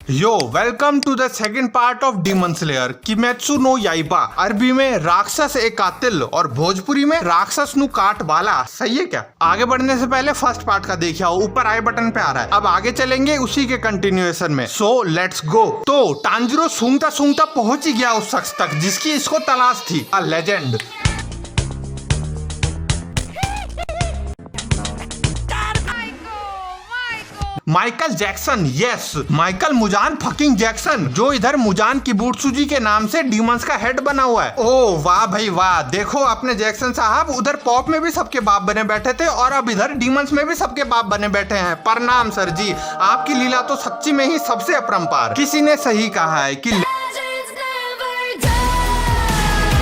Yo welcome to the second part of Demon Slayer Kimetsu no Yaiba. अरबी में राक्षस ए कातिल और भोजपुरी में राक्षस नु काट बाला। सही है क्या? आगे बढ़ने से पहले फर्स्ट पार्ट का देखिए, ऊपर आई बटन पे आ रहा है। अब आगे चलेंगे उसी के कंटिन्यूएशन में। So let's go. तो टांजिरो सूंघता सूंघता पहुंच ही गया उस शख्स तक जिसकी इसको तलाश थी। A legend. Michael Jackson, yes Michael Muzan fucking Jackson, जो इधर मुजान किबुत्सुजी के नाम से डीमंस का हेड बना हुआ है। ओह वाह भाई वाह, देखो अपने जैक्सन साहब उधर पॉप में भी सबके बाप बने बैठे थे और अब इधर डीमंस में भी सबके बाप बने बैठे हैं। प्रणाम सर जी, आपकी लीला तो सच्ची में ही सबसे अपरंपार। किसी ने सही कहा है कि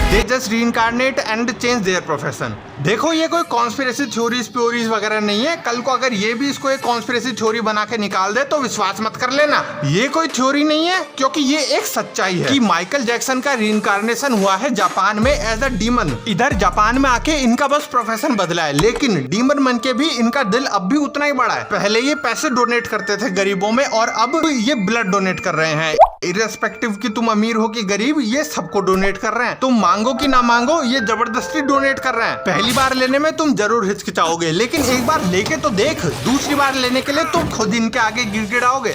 They just reincarnate and change their profession। देखो ये कोई कॉन्स्पिरेसी थ्योरीज प्योरीज वगैरह नहीं है। कल को अगर ये भी इसको एक कॉन्स्पिरेसी थ्योरी बना के निकाल दे तो विश्वास मत कर लेना, ये कोई थ्योरी नहीं है, क्योंकि ये एक सच्चाई है कि माइकल जैक्सन का रीइंकार्नेशन हुआ है जापान में एज अ डीमन। इधर जापान में आके इनका बस प्रोफेशन बदला है, लेकिन डीमन बन के भी इनका दिल अब भी उतना ही बड़ा है। पहले ये पैसे डोनेट करते थे गरीबों में और अब ये ब्लड डोनेट कर रहे हैं। इर्रेस्पेक्टिव कि तुम अमीर हो कि गरीब, ये सबको डोनेट कर रहे हैं। तुम मांगो कि ना मांगो, ये जबरदस्ती डोनेट कर रहे हैं। पहली बार लेने में तुम जरूर हिचकिचाओगे, लेकिन एक बार लेके तो देख, दूसरी बार लेने के लिए तुम खुद इनके आगे गिड़गिड़ाओगे।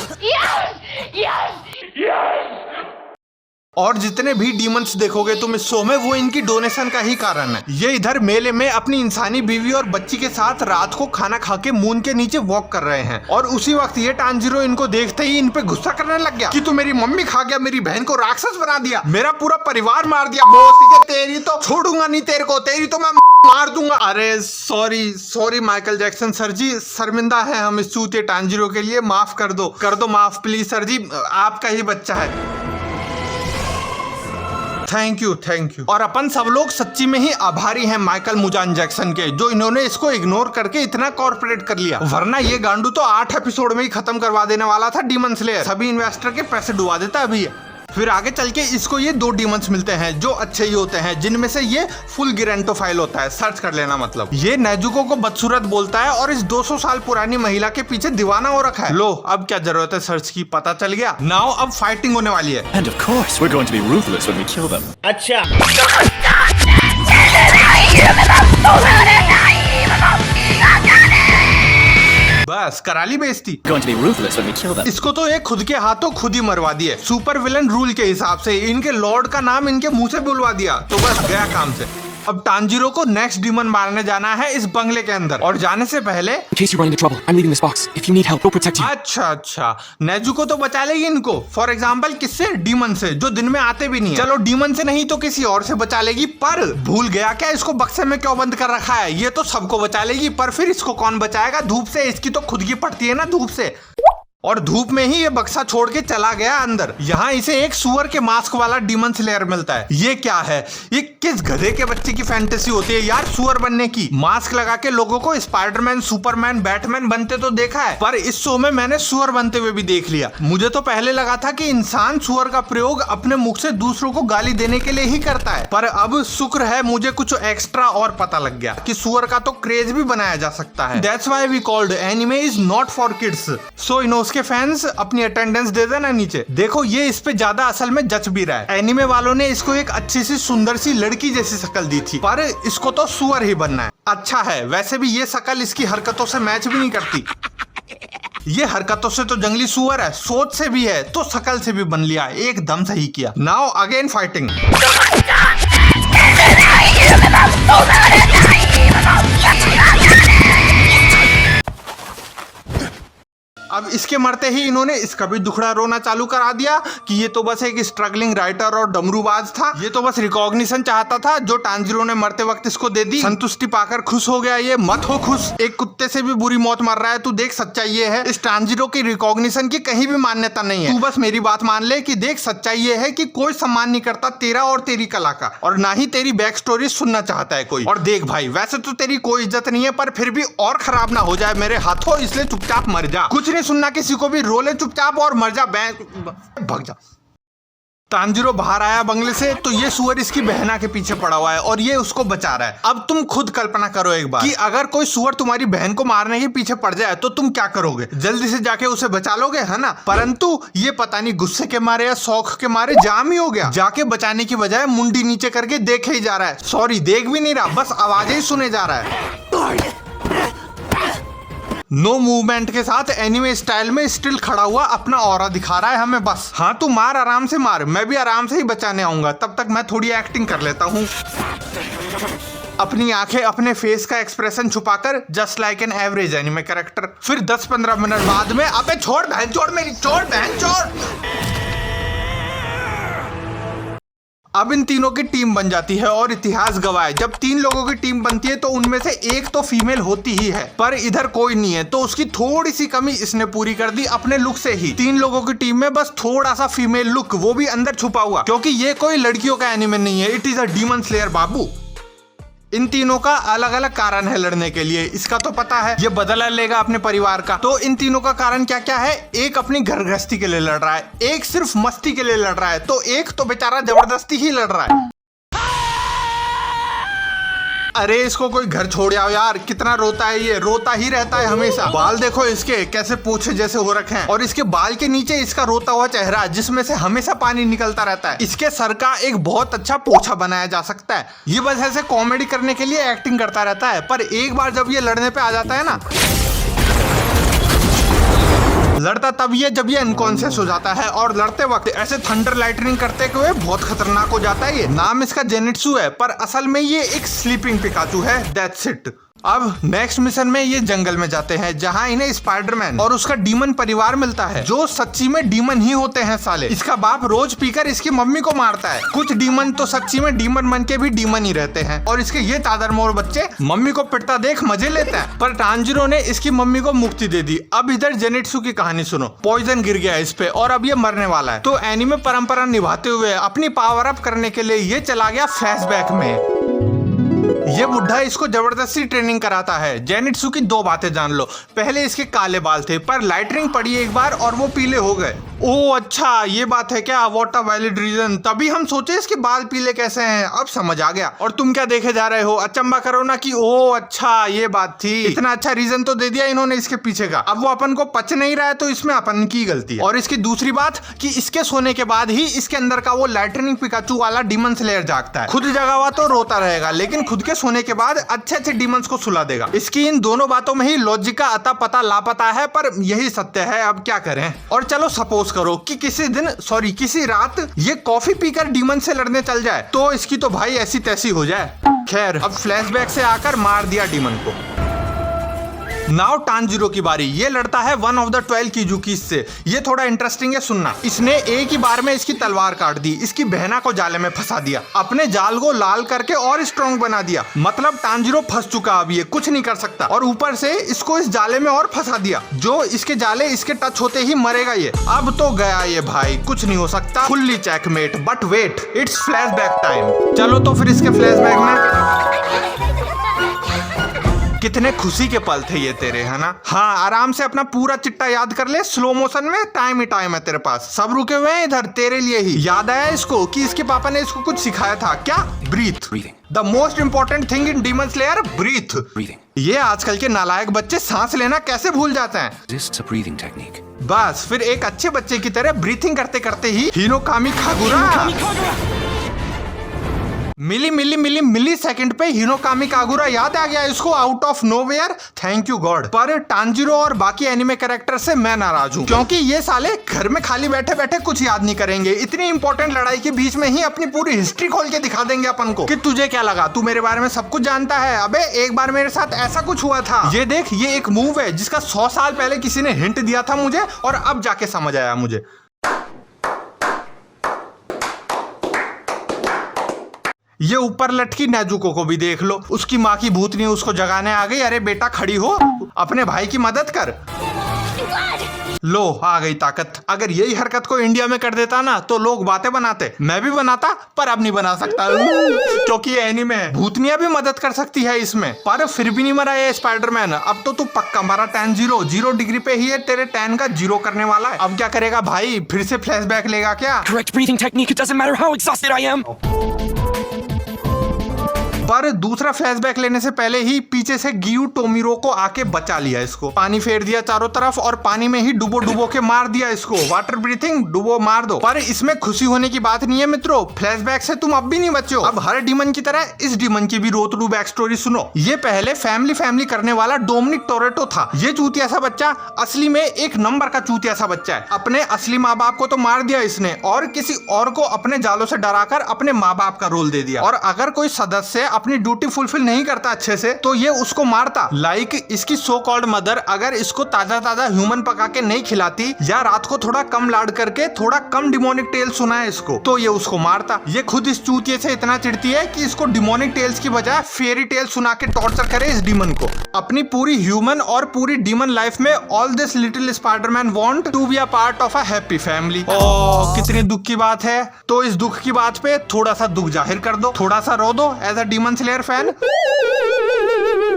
और जितने भी डीमंस देखोगे तुम इस शो में, वो इनकी डोनेशन का ही कारण है। ये इधर मेले में अपनी इंसानी बीवी और बच्ची के साथ रात को खाना खा के मून के नीचे वॉक कर रहे हैं और उसी वक्त ये टांजिरो इनको देखते ही इन पे गुस्सा करने लग गया कि तू मेरी मम्मी खा गया, मेरी बहन को राक्षस बना दिया, मेरा पूरा परिवार मार दिया बॉस, तेरी तो छोड़ूंगा नहीं, तेरे को तेरी तो मैं मार दूंगा। अरे सॉरी माइकल जैक्सन सर जी, शर्मिंदा है हम इस चूते टांजिरो के लिए, माफ कर दो माफ प्लीज सर जी, आपका ही बच्चा है। Thank you. और अपन सब लोग सच्ची में ही आभारी हैं माइकल मुजान जैक्सन के, जो इन्होंने इसको इग्नोर करके इतना कॉर्पोरेट कर लिया, वरना ये गांडू तो 8 एपिसोड में ही खत्म करवा देने वाला था डीमन स्लेयर। सभी इन्वेस्टर के पैसे डुबा देता अभी। फिर आगे चल के इसको ये 2 डीमंस मिलते हैं जो अच्छे ही होते हैं, जिनमें से ये फुल गिरेंटोफाइल होता है, सर्च कर लेना। मतलब ये नेजुको को बदसूरत बोलता है और इस 200 साल पुरानी महिला के पीछे दीवाना हो रखा है। लो अब क्या जरूरत है सर्च की, पता चल गया। नाउ अब फाइटिंग होने वाली है। And of course, we're going to be ruthless when we kill them. अच्छा। बस करा ली बेइज्जती। Going to be ruthless when we kill them. इसको तो एक खुद के हाथों खुद ही मरवा दिए। सुपर विलन रूल के हिसाब से इनके लॉर्ड का नाम इनके मुंह से बुलवा दिया, तो बस गया काम से। अब टांजिरो को नेक्स्ट डीमन मारने जाना है इस बंगले के अंदर, और जाने से पहले In case you run into trouble, I'm leaving this box. If you need help, we'll protect you. अच्छा नेजुको तो बचा लेगी इनको, फॉर एग्जाम्पल किससे? डीमन से, जो दिन में आते भी नहीं है। चलो डीमन से नहीं तो किसी और से बचा लेगी, पर भूल गया क्या इसको बक्से में क्यों बंद कर रखा है? ये तो सबको बचा लेगी, पर फिर इसको कौन बचाएगा धूप से? इसकी तो खुद की पड़ती है ना धूप से, और धूप में ही ये बक्सा छोड़ के चला गया अंदर। यहाँ इसे एक सुअर के मास्क वाला डीमन स्लेयर मिलता है। ये क्या है? ये किस गधे के बच्चे की फैंटेसी होती है यार सुअर बनने की? मास्क लगा के लोगों को स्पाइडरमैन, सुपरमैन, बैटमैन बनते तो देखा है, पर इस शो में मैंने सुअर बनते हुए भी देख लिया। मुझे तो पहले लगा था कि इंसान सुअर का प्रयोग अपने मुख से दूसरों को गाली देने के लिए ही करता है, पर अब शुक्र है मुझे कुछ एक्स्ट्रा और पता लग गया कि सुअर का तो क्रेज भी बनाया जा सकता है। That's why we called anime is not for kids. So इनो के फैंस अपनी अटेंडेंस दे देना नीचे। देखो ये इस पे ज्यादा असल में जच भी रहा है। एनीमे वालों ने इसको एक अच्छी सी सुंदर सी लड़की जैसी शक्ल दी थी, पर इसको तो सुअर ही बनना है। अच्छा है, वैसे भी ये शक्ल इसकी हरकतों से मैच भी नहीं करती। ये हरकतों से तो जंगली सुअर है, सोच से भी है, तो शक्ल से भी बन लिया, एकदम सही किया। Now again fighting. अब इसके मरते ही इन्होंने इसका भी दुखड़ा रोना चालू करा दिया कि ये तो बस एक स्ट्रगलिंग राइटर और डमरूबाज था, ये तो बस रिकॉग्निशन चाहता था जो टांजिरो ने मरते वक्त इसको दे दी। संतुष्टि पाकर खुश हो गया ये। मत हो खुश, एक कुत्ते से भी बुरी मौत मर रहा है। तू देख सच्चाई ये है, इस टांजिरो की रिकॉग्निशन की कहीं भी मान्यता नहीं है। तू बस मेरी बात मान ले कि देख सच्चाई ये है कि कोई सम्मान नहीं करता तेरा और तेरी कला का, और ना ही तेरी बैक स्टोरी सुनना चाहता है कोई। और देख भाई, वैसे तो तेरी कोई इज्जत नहीं है, पर फिर भी और खराब ना हो जाए मेरे हाथों, इसलिए चुपचाप मर जा। कुछ नहीं सुनना किसी को भी, रोले चुपचाप और मर जा, भाग जा। तांजिरो बाहर आया बंगले से तो ये सुअर इसकी बहना के पीछे पड़ा हुआ है और ये उसको बचा रहा है। अब तुम खुद कल्पना करो एक बार कि अगर कोई सुअर तुम्हारी बहन को मारने के पीछे पड़ जाए तो तुम क्या करोगे? जल्दी से जाके उसे बचा लोगे, है ना? परंतु ये पता नहीं गुस्से के मारे या शौक के मारे जाम ही हो गया। जाके बचाने की बजाय मुंडी नीचे करके देखे ही जा रहा है। सॉरी, देख भी नहीं रहा, बस आवाजें ही सुने जा रहा है। नो मूवमेंट के साथ एनिमे स्टाइल में स्टिल खड़ा हुआ अपना ऑरा दिखा रहा है हमें बस। हाँ तू मार, आराम से मार, मैं भी आराम से ही बचाने आऊंगा, तब तक मैं थोड़ी एक्टिंग कर लेता हूँ। अपनी आंखें अपने फेस का एक्सप्रेशन छुपाकर just like an average anime character. फिर 10-15 मिनट बाद में अबे छोड़ बहन, छोड़ मेरी, छोड़ बहन, छोड़। अब इन तीनों की टीम बन जाती है और इतिहास गवाह है। जब 3 लोगों की टीम बनती है तो उनमें से एक तो फीमेल होती ही है, पर इधर कोई नहीं है तो उसकी थोड़ी सी कमी इसने पूरी कर दी अपने लुक से ही। 3 लोगों की टीम में बस थोड़ा सा फीमेल लुक, वो भी अंदर छुपा हुआ, क्योंकि ये कोई लड़कियों का एनिमे नहीं है, it is a Demon Slayer बाबू। इन तीनों का अलग अलग कारण है लड़ने के लिए, इसका तो पता है ये बदला लेगा अपने परिवार का। तो इन तीनों का कारण क्या क्या है? एक अपनी घर गृहस्थी के लिए लड़ रहा है, एक सिर्फ मस्ती के लिए लड़ रहा है, तो एक तो बेचारा जबरदस्ती ही लड़ रहा है। अरे इसको कोई घर छोड़ आओ यार, कितना रोता है ये, रोता ही रहता है हमेशा। बाल देखो इसके कैसे पूछे जैसे हो रखे हैं और इसके बाल के नीचे इसका रोता हुआ चेहरा जिसमें से हमेशा पानी निकलता रहता है। इसके सर का एक बहुत अच्छा पोछा बनाया जा सकता है। ये बस ऐसे कॉमेडी करने के लिए एक्टिंग करता रहता है, पर एक बार जब ये लड़ने पे आ जाता है ना, लड़ता तब ये जब ये अनकॉन्शियस हो जाता है और लड़ते वक्त ऐसे थंडर लाइटनिंग करते हुए बहुत खतरनाक हो जाता है। ये नाम इसका जेनिट्सु है, पर असल में ये एक स्लीपिंग पिकाचू है, दैट्स इट। अब नेक्स्ट मिशन में ये जंगल में जाते हैं जहां इन्हें स्पाइडरमैन और उसका डीमन परिवार मिलता है, जो सच्ची में डीमन ही होते हैं साले। इसका बाप रोज पीकर इसकी मम्मी को मारता है। कुछ डीमन तो सच्ची में डीमन बन के भी डीमन ही रहते हैं और इसके ये तादरमोर बच्चे मम्मी को पिटता देख मजे लेते हैं। पर तांजिरो ने इसकी मम्मी को मुक्ति दे दी। अब इधर जेनिट्सु की कहानी सुनो। पॉइजन गिर गया इस पे और अब ये मरने वाला है, तो एनीमे परंपरा निभाते हुए अपनी पावर अप करने के लिए ये चला गया फ्लैशबैक में। ये बुढ़ा इसको जबरदस्ती ट्रेनिंग कराता है। जेनिट्सु की 2 बातें जान लो। पहले इसके काले बाल थे, पर लाइटनिंग पड़ी एक बार और वो पीले हो गए। ओह अच्छा, ये बात है क्या? What a valid reason. तभी हम सोचे इसके बाल पीले कैसे हैं, अब समझ आ गया। और तुम क्या देखे जा रहे हो? अचंबा करो ना कि ओह अच्छा ये बात थी। इतना अच्छा रीजन तो दे दिया इन्होंने इसके पीछे का। अब वो अपन को पच नहीं रहा है तो इसमें अपन की गलती है। और इसकी दूसरी बात कि इसके सोने के बाद ही इसके अंदर का वो लाइटनिंग पिकाचू वाला डीमन स्लेयर जागता है। खुद जगा हुआ तो रोता रहेगा, लेकिन खुद के सोने के बाद अच्छे अच्छे डीमंस को सुला देगा। इसकी इन दोनों बातों में ही लॉजिक का अता पता लापता है, पर यही सत्य है, अब क्या करें। और चलो सपोज करो कि किसी रात ये कॉफी पीकर डीमन से लड़ने चल जाए, तो इसकी तो भाई ऐसी तैसी हो जाए। खैर, अब फ्लैशबैक से आकर मार दिया डीमन को। नाउ तांजिरो की बारी। ये लड़ता है वन ऑफ द 12 किजुकीस से। ये थोड़ा इंटरेस्टिंग है, सुनना। इसने एक ही बार में इसकी तलवार काट दी, इसकी बहना को जाले में फंसा दिया, अपने जाल को लाल करके और स्ट्रॉन्ग बना दिया। मतलब तांजिरो फंस चुका, अब ये कुछ नहीं कर सकता, और ऊपर से इसको इस जाले में और फंसा दिया, जो इसके जाले इसके टच होते ही मरेगा ये। अब तो गया ये भाई, कुछ नहीं हो सकता, fully checkmate. But wait, it's flashback time. चलो तो फिर इसके फ्लैशबैक में कितने खुशी के पल थे ये तेरे, है ना? हाँ, आराम से अपना पूरा चिट्टा याद कर ले स्लो मोशन में, टाइम ही टाइम है तेरे पास। सब रुके हुए हैं इधर तेरे लिए ही। याद आया इसको कि इसके पापा ने इसको कुछ सिखाया था, क्या? Breath. The most important thing in Demon Slayer, breath. ये आजकल के नालायक बच्चे सांस लेना कैसे भूल जाते हैं। बस फिर एक अच्छे बच्चे की तरह ब्रीथिंग करते करते ही हिनोकामी कागुरा मिली सेकंड पे हिनोकामी कागुरा याद आ गया इसको out of nowhere. Thank you God. पर तांजिरो और बाकी एनिमे कैरेक्टर से मैं नाराज हूँ, क्योंकि ये साले घर में खाली बैठे बैठे कुछ याद नहीं करेंगे। इतनी इंपॉर्टेंट लड़ाई के बीच में ही अपनी पूरी हिस्ट्री खोल के दिखा देंगे अपन को कि तुझे क्या लगा, तू मेरे बारे में सब कुछ जानता है। अबे एक बार मेरे साथ ऐसा कुछ हुआ था, ये देख, ये एक मूव है जिसका 100 साल पहले किसी ने हिंट दिया था मुझे, और अब जाके समझ आया मुझे। ये ऊपर लटकी नेजुको को भी देख लो, उसकी माँ की भूतनी उसको जगाने आ गई। अरे बेटा खड़ी हो, अपने भाई की मदद कर। लो आ गई ताकत। अगर यही हरकत को इंडिया में कर देता ना तो लोग बातें बनाते, मैं भी बनाता पर अब नहीं बना सकता क्योंकि ये एनीमे है। भूतनिया भी मदद कर सकती है इसमें, पर फिर भी नहीं मरा ये स्पाइडरमैन। अब तो तू पक्का मरा। टैन 0 डिग्री पे ही है, तेरे टैन का 0 करने वाला है। अब क्या करेगा भाई, फिर से फ्लैशबैक लेगा क्या? Correct breathing technique. It doesn't matter how exhausted I am. पर दूसरा फ्लैशबैक लेने से पहले ही पीछे से गियू टोमिरो को आके बचा लिया इसको। पानी फेर दिया चारों तरफ और पानी में ही डुबो के मार दिया इसको। वाटर ब्रीथिंग, डुबो मार दो। पर इसमें खुशी होने की बात नहीं है मित्रों, फ्लैशबैक से तुम अब भी नहीं बचे हो। अब हर डीमन की तरह इस डीमन की भी रोतरू बैक स्टोरी सुनो। ये पहले फैमिली करने वाला डोमिनिक टोरेटो था। ये चूतिया सा बच्चा असली में एक नंबर का चूतिया सा बच्चा है। अपने असली माँ बाप को तो मार दिया इसने और किसी और को अपने जालों से डराकर अपने माँ बाप का रोल दे दिया। और अगर कोई सदस्य अपनी ड्यूटी फुलफिल नहीं करता अच्छे से तो ये उसको मारता। लाइक इसकी सो कॉल्ड मदर अगर इसको ताजा ह्यूमन पका के नहीं खिलाती या रात को थोड़ा कम लाड करके थोड़ा कम डिमोनिक टेल सुनाए इसको तो ये उसको मारता। ये खुद इस चूतिये से इतना चिढ़ती है कि इसको डिमोनिक टेल्स की बजाय फेरी टेल सुना के टॉर्चर करे इस डीमन को। अपनी पूरी ह्यूमन और पूरी डीमन लाइफ में all this little Spiderman want to be a part of a happy family. Oh कितनी दुख की बात है। तो इस दुख की बात पे थोड़ा सा दुख जाहिर कर दो, थोड़ा सा रो दो as a Demon Slayer fan.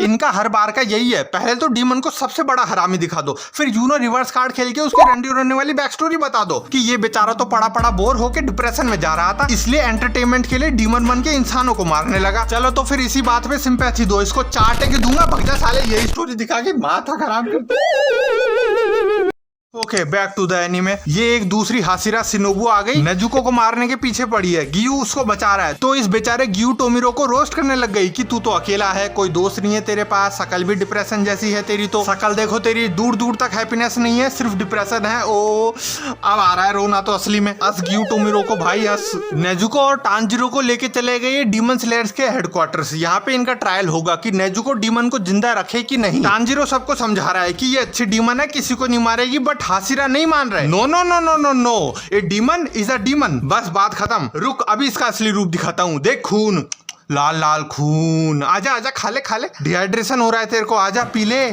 इनका हर बार का यही है, पहले तो डीमन को सबसे बड़ा हरामी दिखा दो, फिर यूनो रिवर्स कार्ड खेल के उसकी रंडी रोने वाली बैक स्टोरी बता दो कि ये बेचारा तो पड़ा बोर होके डिप्रेशन में जा रहा था, इसलिए एंटरटेनमेंट के लिए डीमन बन के इंसानों को मारने लगा। चलो तो फिर इसी बात पे सिंपैथी दो, इसको चाटे के दूंगा, भग जा साले, यही स्टोरी दिखा के माथा खराब कर। Okay back to the anime. ये एक दूसरी हासिरा सिनोबू आ गई, नेजुको को मारने के पीछे पड़ी है। गियू उसको बचा रहा है तो इस बेचारे गियू टोमिरो को रोस्ट करने लग गई कि तू तो अकेला है, कोई दोस्त नहीं है तेरे पास, शकल भी डिप्रेशन जैसी है तेरी, तो शकल देखो तेरी, दूर तक हैप्पीनेस नहीं है, सिर्फ डिप्रेशन है। ओ अब आ रहा है रोना तो असली में। अस गियू टोमिरो को भाई अस। नेजुको और टांजिरो को लेके चले गए डीमन स्लेयर्स के हेडक्वार्टर्स। यहाँ पे इनका ट्रायल होगा कि नेजुको डीमन को जिंदा रखे कि नहीं। टांजिरो सबको समझा रहा है कि ये अच्छी डीमन है, किसी को नहीं मारेगी, बट हासिरा नहीं मान रहे। No a demon is a demon, बस बात खत्म। रुक अभी इसका असली रूप दिखाता हूँ, देख खून, लाल खून। आजा खा ले, डिहाइड्रेशन हो रहा है तेरे को, आजा पी ले।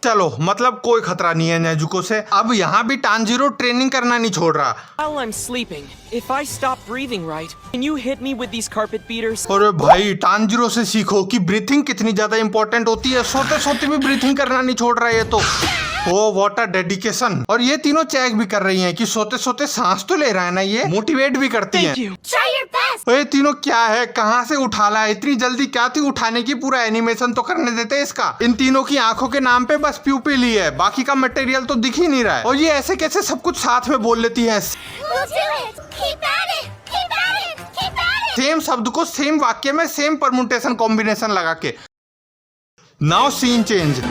चलो मतलब कोई खतरा नहीं है नेजुको से। अब यहाँ भी टांजिरो ट्रेनिंग करना नहीं छोड़ रहा। While I'm sleeping, if I stop breathing right, can you hit me with these carpet beaters? अरे भाई टांजिरो से सीखो कि ब्रीथिंग कितनी ज्यादा इंपॉर्टेंट होती है। सोते भी ब्रीथिंग करना नहीं छोड़ रहा है ये तो। Oh what a dedication. और ये तीनों चेक भी कर रही हैं कि सोते सांस तो ले रहा है ना, ये मोटिवेट भी करती हैं। Try your best. ये तीनों क्या है, कहाँ से उठा ला है, इतनी जल्दी क्या थी उठाने की, पूरा एनिमेशन तो करने देते इसका। इन तीनों की आंखों के नाम पे बस प्यूपिल ही है, बाकी का मटेरियल तो दिख ही नहीं रहा है। और ये ऐसे कैसे सब कुछ साथ में बोल लेती है। We'll do it. Keep at it. Keep at it. Keep at it. Same शब्द को सेम वाक्य में सेम परम्यूटेशन कॉम्बिनेशन लगा के। Now scene change.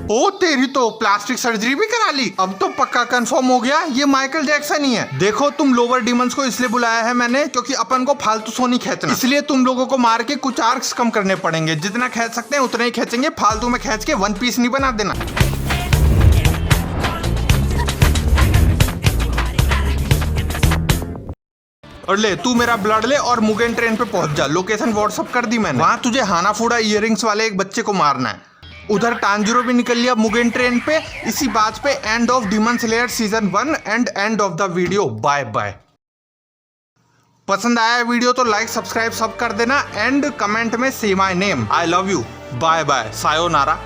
ओ तेरी तो प्लास्टिक सर्जरी भी करा ली। अब तो पक्का कंफर्म हो गया ये माइकल जैक्सन ही है। देखो तुम लोअर डीमंस को इसलिए बुलाया है मैंने क्योंकि अपन को फालतू सोनी खींचना, इसलिए तुम लोगों को मार के कुछ आर्क्स कम करने पड़ेंगे। जितना खींच सकते हैं उतना ही खींचेंगे, फालतू में खींच के वन पीस नहीं बना देना। और ले तू मेरा ब्लड ले और मुगेन ट्रेन पे पहुंच जा। लोकेशन व्हाट्सएप कर दी मैंने, वहां तुझे हानाफूडा इयरिंग्स वाले एक बच्चे को मारना है। उधर टांजिरो भी निकल लिया मुगेन ट्रेन पे। इसी बात पे end of Demon Slayer season 1 and end of the video. Bye bye. पसंद आया वीडियो तो लाइक सब्सक्राइब सब कर देना एंड कमेंट में say my name. I love you. Bye bye, sayonara.